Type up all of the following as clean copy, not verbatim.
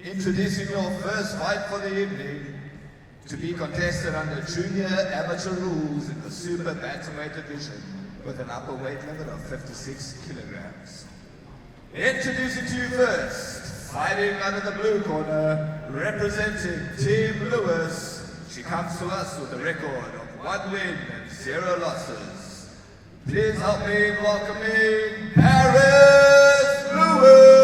Introducing your first fight for the evening, to be contested under junior amateur rules in the super bantamweight division with an upper weight limit of 56 kilograms. Introducing to you first, fighting out of the blue corner, representing Team Lewis. She comes to us with a record of 1 win and 0 losses. Please help me in welcoming Paris Lewis!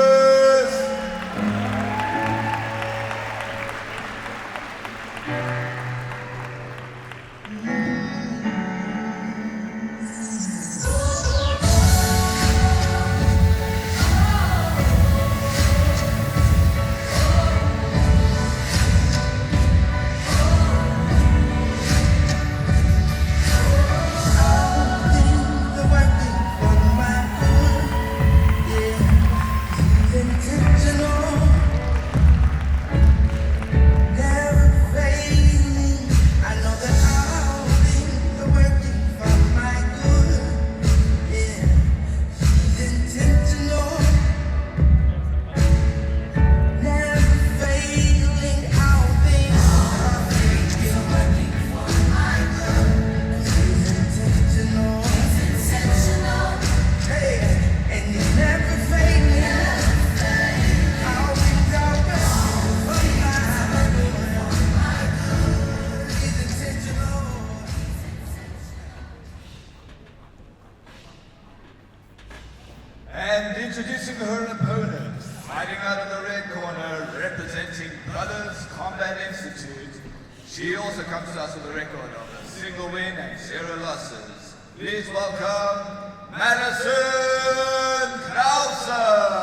And introducing her opponent, fighting out of the red corner, representing Brothers Combat Institute. She also comes to us with a record of a single win and 0 losses. Please welcome Madison Krause!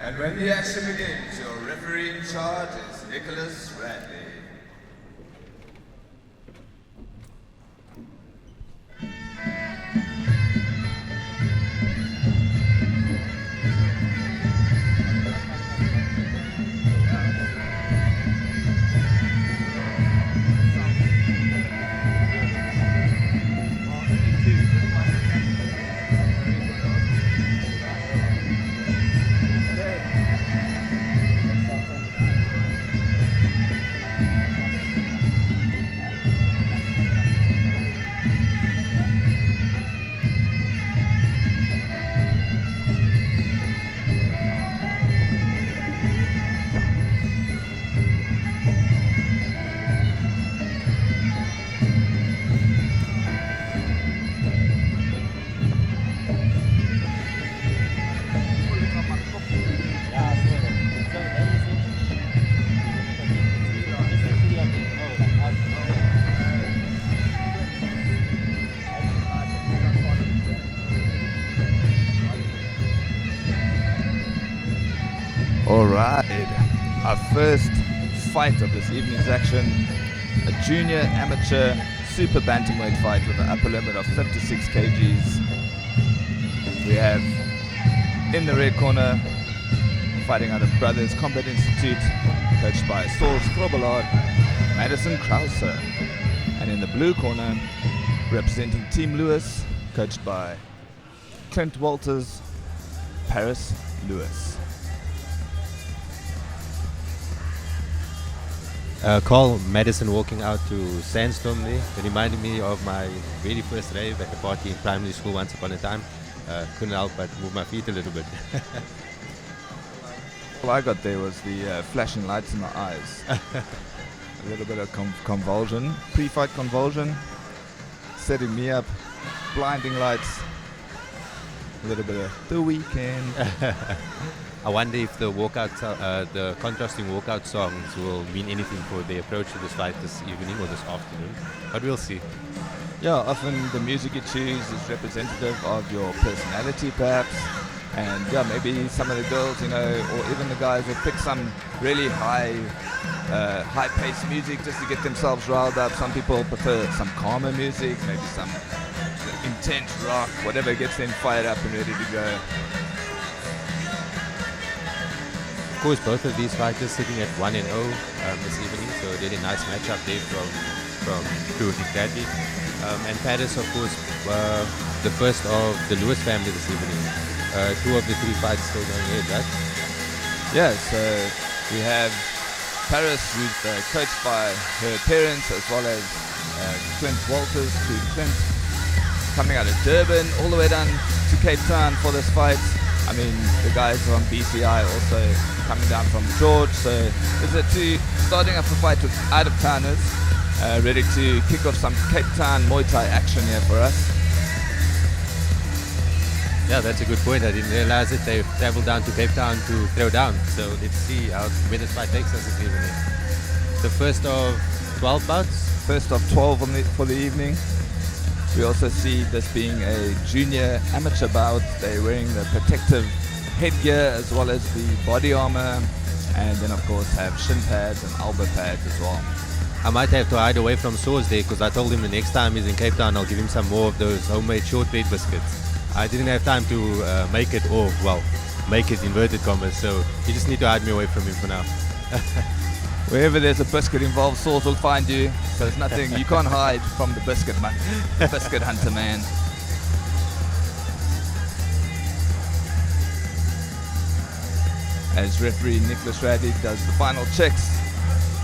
And when the action begins, your referee in charge is Nicholas Radley. Alright, our first fight of this evening's action, a junior amateur super bantamweight fight with an upper limit of 56 kgs. We have in the red corner, fighting out of Brothers Combat Institute, coached by Saul Scrobelard, Madison Krause. And in the blue corner, representing Team Lewis, coached by Clint Walters, Paris Lewis. Carl Madison walking out to Sandstorm there. It reminded me of my very first rave at the party in primary school once upon a time. Couldn't help but move my feet a little bit. All I got there was the flashing lights in my eyes. A little bit of convulsion, pre-fight convulsion, setting me up, blinding lights, a little bit of The Weekend. I wonder if the the contrasting walkout songs will mean anything for the approach to this fight this evening or this afternoon, but we'll see. Yeah, often the music you choose is representative of your personality perhaps, and yeah, maybe some of the girls, you know, or even the guys will pick some really high-paced music just to get themselves riled up. Some people prefer some calmer music, maybe some intense rock, whatever gets them fired up and ready to go. Of course, both of these fighters sitting at 1-0 this evening, so a really nice matchup there from Crew Nick Bradley. And Paris, of course, the first of the Lewis family this evening. 2 of the 3 fights still going ahead, right? Yeah, so we have Paris, who's coached by her parents, as well as Clint Walters, Clint, coming out of Durban all the way down to Cape Town for this fight. I mean, the guys from BCI also coming down from George, so these are 2 starting up the fight with out-of-towners, ready to kick off some Cape Town Muay Thai action here for us. Yeah, that's a good point. I didn't realize that they've traveled down to Cape Town to throw down, so let's see where this fight takes us this evening. The first of 12 bouts? First of 12 for the evening. We also see this being a junior amateur bout. They're wearing the protective headgear as well as the body armor, and then of course have shin pads and elbow pads as well. I might have to hide away from Source there because I told him the next time he's in Cape Town I'll give him some more of those homemade shortbread biscuits. I didn't have time to make it, or well, make it inverted commas, so you just need to hide me away from him for now. Wherever there's a biscuit involved, Source will find you. So there's nothing, you can't hide from the biscuit man, the biscuit hunter man. As referee Nicholas Radley does the final checks,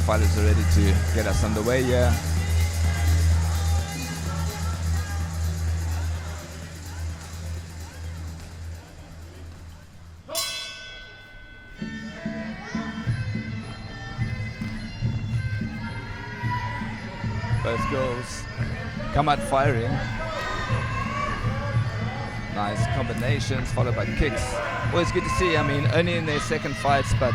fighters are ready to get us underway here. Both girls come out firing. Nice combinations followed by kicks. Always good to see. I mean, only in their second fights, but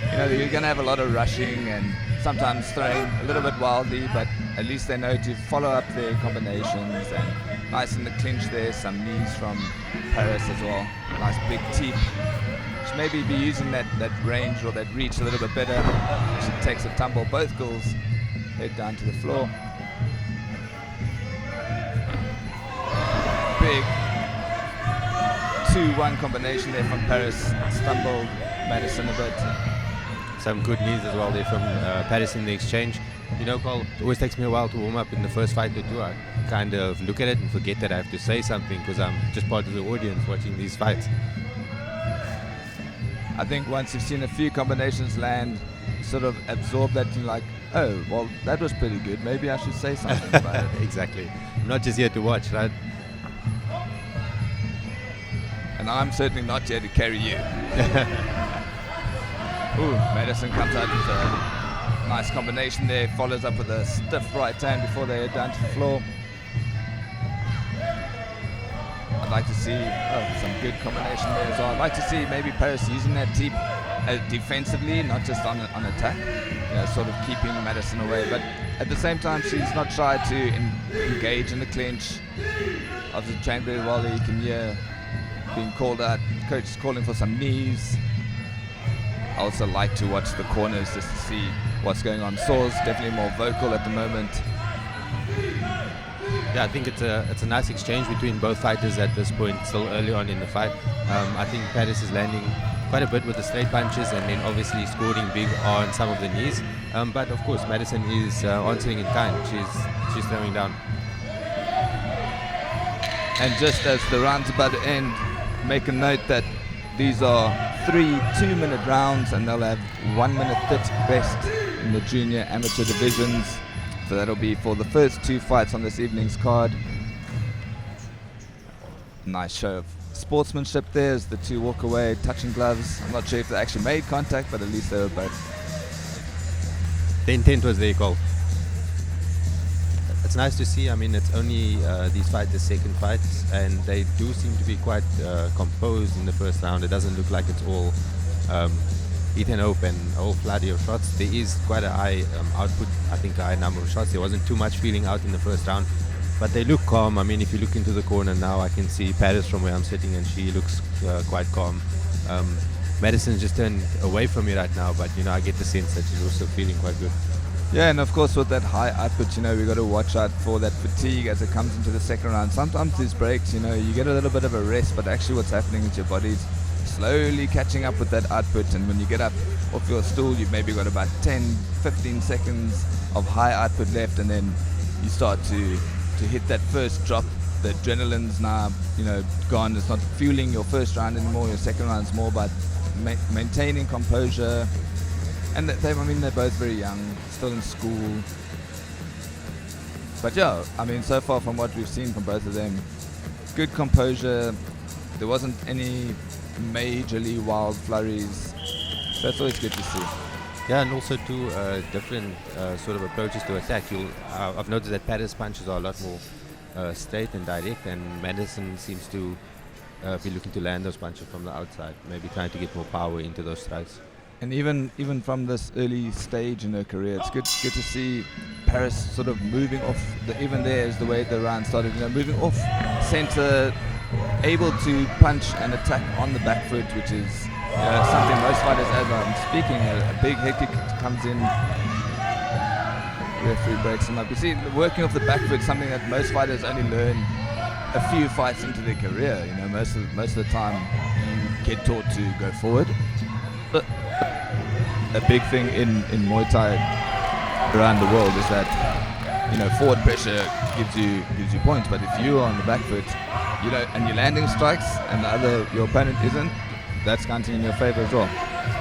you know, you're going to have a lot of rushing and sometimes throwing a little bit wildly, but at least they know to follow up their combinations. And nice in the clinch there, some knees from Paris as well. Nice big teep. Should maybe be using that range or that reach a little bit better. She takes a tumble. Both girls head down to the floor. Big 2-1 combination there from Paris. Stumbled Madison a bit. Some good knees as well there from Paris in the exchange. You know, Carl, it always takes me a while to warm up in the first fight or two. I kind of look at it and forget that I have to say something because I'm just part of the audience watching these fights. I think once you've seen a few combinations land, you sort of absorb that and you're like, oh, well, that was pretty good. Maybe I should say something about it. Exactly. I'm not just here to watch, right? And I'm certainly not here to carry you. Ooh, Madison comes out with a nice combination there, follows up with a stiff right hand before they head down to the floor. I'd like to see some good combination there as well. I'd like to see maybe Paris using that teep defensively, not just on attack, you know, sort of keeping Madison away. But at the same time, she's not shy to engage in the clinch. Obviously trained very well. You can hear being called out. Coach is calling for some knees. I also like to watch the corners just to see what's going on. Saw's definitely more vocal at the moment. Yeah, I think it's a nice exchange between both fighters at this point, still early on in the fight. I think Paris is landing quite a bit with the straight punches and then obviously scoring big on some of the knees. But of course, Madison is answering in kind. She's throwing down. And just as the round's about to end, make a note that these are 3 2-minute rounds and they'll have 1 minute 30 best in the junior amateur divisions. So that'll be for the first 2 fights on this evening's card. Nice show of sportsmanship there as the two walk away, touching gloves. I'm not sure if they actually made contact, but at least they were both. The intent was their call. It's nice to see. I mean, it's only these fights, the second fights, and they do seem to be quite composed in the first round. It doesn't look like it's all hit and hope and a whole flood of shots. There is quite a high output, I think a high number of shots. There wasn't too much feeling out in the first round, but they look calm. I mean, if you look into the corner now, I can see Paris from where I'm sitting, and she looks quite calm. Madison's just turned away from me right now, but I get the sense that she's also feeling quite good. Yeah, and of course with that high output, we've got to watch out for that fatigue as it comes into the second round. Sometimes these breaks, you get a little bit of a rest, but actually what's happening is your body's slowly catching up with that output, and when you get up off your stool, you've maybe got about 10-15 seconds of high output left, and then you start to hit that first drop. The adrenaline's now gone. It's not fueling your first round anymore. Your second round's more about maintaining composure. And they're both very young, still in school. But yeah, so far from what we've seen from both of them, good composure. There wasn't any majorly wild flurries. So that's always good to see. Yeah, and also two different sort of approaches to attack. I've noticed that Paris punches are a lot more straight and direct, and Madison seems to be looking to land those punches from the outside, maybe trying to get more power into those strikes. And even from this early stage in her career, it's good to see Paris sort of moving off. Even there is the way the round started, moving off center, able to punch and attack on the back foot, which is something most fighters, as I'm speaking, a big head kick comes in, referee breaks him up. You see, working off the back foot is something that most fighters only learn a few fights into their career. Most of the time you get taught to go forward. But a big thing in Muay Thai around the world is that forward pressure gives you points, but if you are on the back foot, and you're landing strikes and your opponent isn't, that's counting in your favor as well.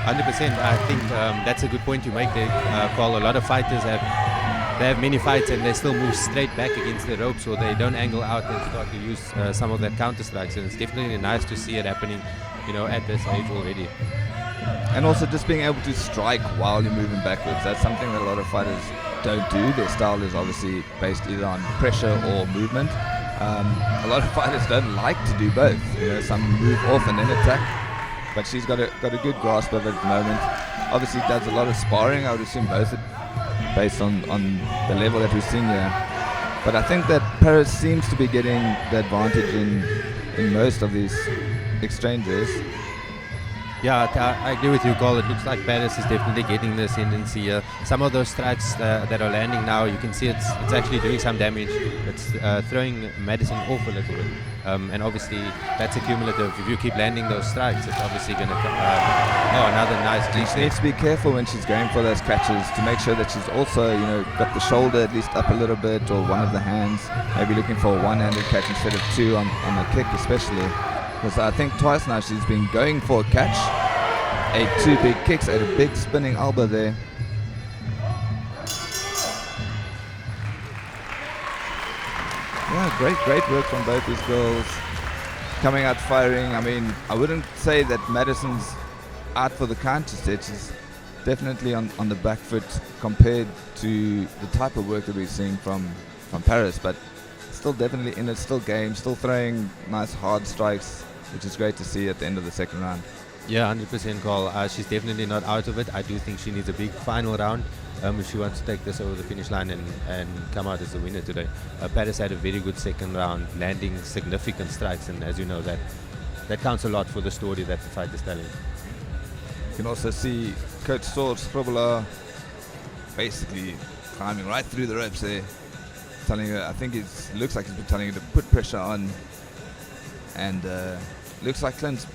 100%. I think that's a good point you make there, Paul. A lot of fighters have many fights and they still move straight back against the ropes, or they don't angle out and start to use some of that counter strikes, and it's definitely nice to see it happening at this age already. And also just being able to strike while you're moving backwards. That's something that a lot of fighters don't do. Their style is obviously based either on pressure or movement. A lot of fighters don't like to do both. Some move off and then attack. But she's got a good grasp of it at the moment. Obviously does a lot of sparring. I would assume both based on the level that we've seen here. But I think that Paris seems to be getting the advantage in most of these exchanges. Yeah, I agree with you, Cole. It looks like Paris is definitely getting the ascendancy here. Some of those strikes that are landing now, you can see it's actually doing some damage. It's throwing Madison off a little bit. And obviously, that's accumulative. If you keep landing those strikes, it's obviously going to come. Another nice deep She needs to be careful when she's going for those catches to make sure that she's also, got the shoulder at least up a little bit, or one of the hands. Maybe looking for a one-handed catch instead of two on a kick especially. Because I think twice now she's been going for a catch, ate two big kicks, ate a big spinning elbow there. Yeah, great work from both these girls. Coming out firing. I wouldn't say that Madison's out for the counter set. She's definitely on the back foot compared to the type of work that we've seen from Paris, but still definitely in it, still game, still throwing nice hard strikes, which is great to see at the end of the second round. Yeah, 100%, Carl. She's definitely not out of it. I do think she needs a big final round if she wants to take this over the finish line and come out as the winner today. Paris had a very good second round, landing significant strikes, and as you know, that counts a lot for the story that the fight is telling. You can also see Coach Sorge Scribbler basically climbing right through the ropes there, telling her, I think it looks like he's been telling her to put pressure on, and looks like Clint's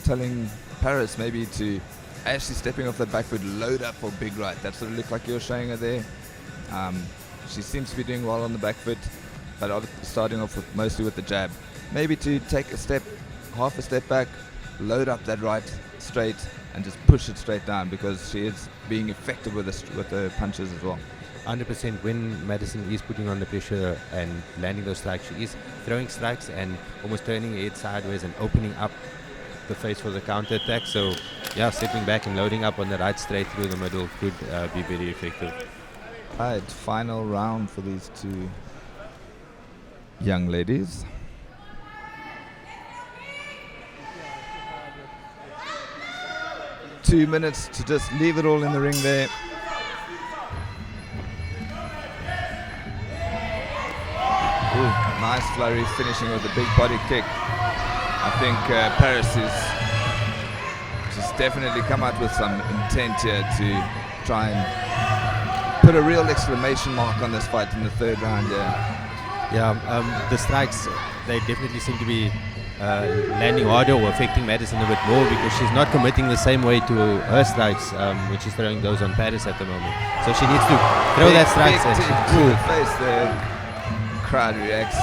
telling Paris maybe to actually stepping off the back foot, load up for big right. That's what it looked like you're showing her there. She seems to be doing well on the back foot, but starting off mostly with the jab. Maybe to take half a step back, load up that right straight and just push it straight down, because she is being effective with the punches as well. 100% when Madison is putting on the pressure and landing those strikes, she is throwing strikes and almost turning her head sideways and opening up the face for the counter attack. So yeah, stepping back and loading up on the right straight through the middle could be very effective. Alright, final round for these two young ladies. Two minutes to just leave it all in the ring there. Ooh, nice flurry, finishing with a big body kick. I think Paris is just definitely come out with some intent here to try and put a real exclamation mark on this fight in the third round. Yeah, the strikes, they definitely seem to be landing harder or affecting Madison a bit more, because she's not committing the same way to her strikes when she's throwing those on Paris at the moment. So she needs to throw that strikes to the face there. Crowd reacts,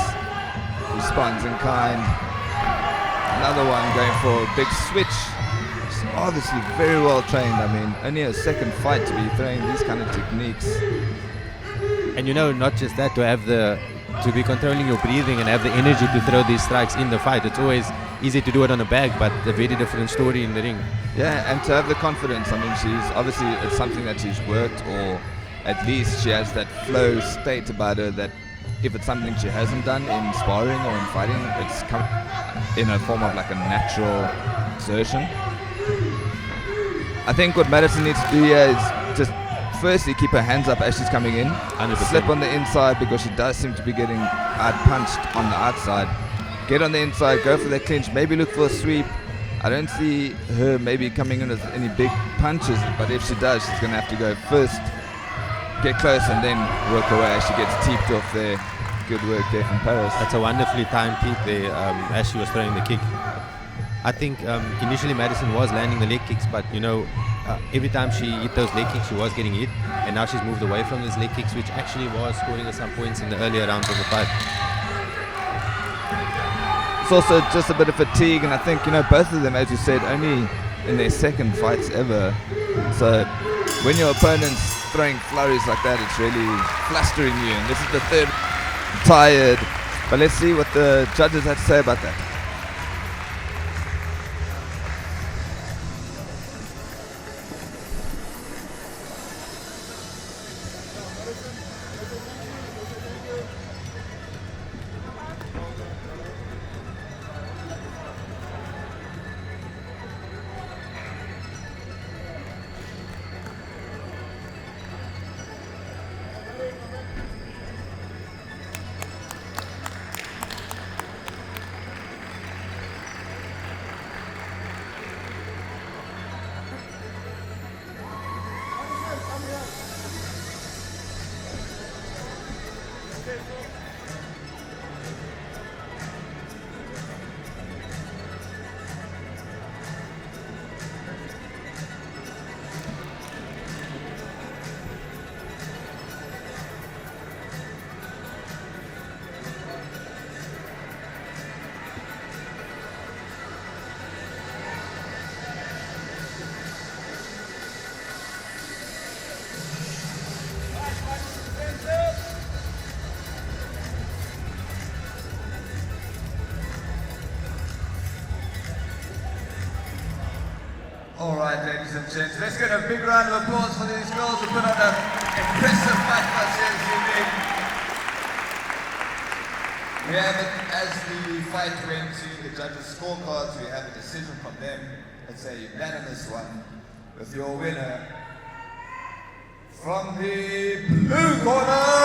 responds in kind. Another one going for a big switch. She's obviously very well trained. I mean, only a second fight to be throwing these kind of techniques. And you know, not just that, to be controlling your breathing and have the energy to throw these strikes in the fight. It's always easy to do it on a bag, but a very different story in the ring. Yeah, and to have the confidence. I mean, she's obviously, it's something that she's worked, or at least she has that flow state about her that if it's something she hasn't done in sparring or in fighting, it's come in a form of like a natural exertion. I think what Madison needs to do here is just firstly keep her hands up as she's coming in. 100%. Slip on the inside, because she does seem to be getting out-punched on the outside. Get on the inside, go for the clinch, maybe look for a sweep. I don't see her maybe coming in with any big punches, but if she does, she's going to have to go first, get close, and then work away as she gets teeped off there. Good work there from Paris. That's a wonderfully timed teep there as she was throwing the kick. I think initially Madison was landing the leg kicks, but you know, every time she hit those leg kicks, she was getting hit, and now she's moved away from those leg kicks, which actually was scoring her some points in the earlier rounds of the fight. It's also just a bit of fatigue, and I think, you know, both of them, as you said, only in their second fights ever. So when your opponent's throwing flurries like that, it's really flustering you, and this is the third tired. But let's see what the judges have to say about that. All right, ladies and gents, let's get a big round of applause for these girls who put on an impressive fight for us here this evening. We have it, as the fight went to the judges' scorecards, we have a decision from them. It's a unanimous one, with your winner from the blue corner,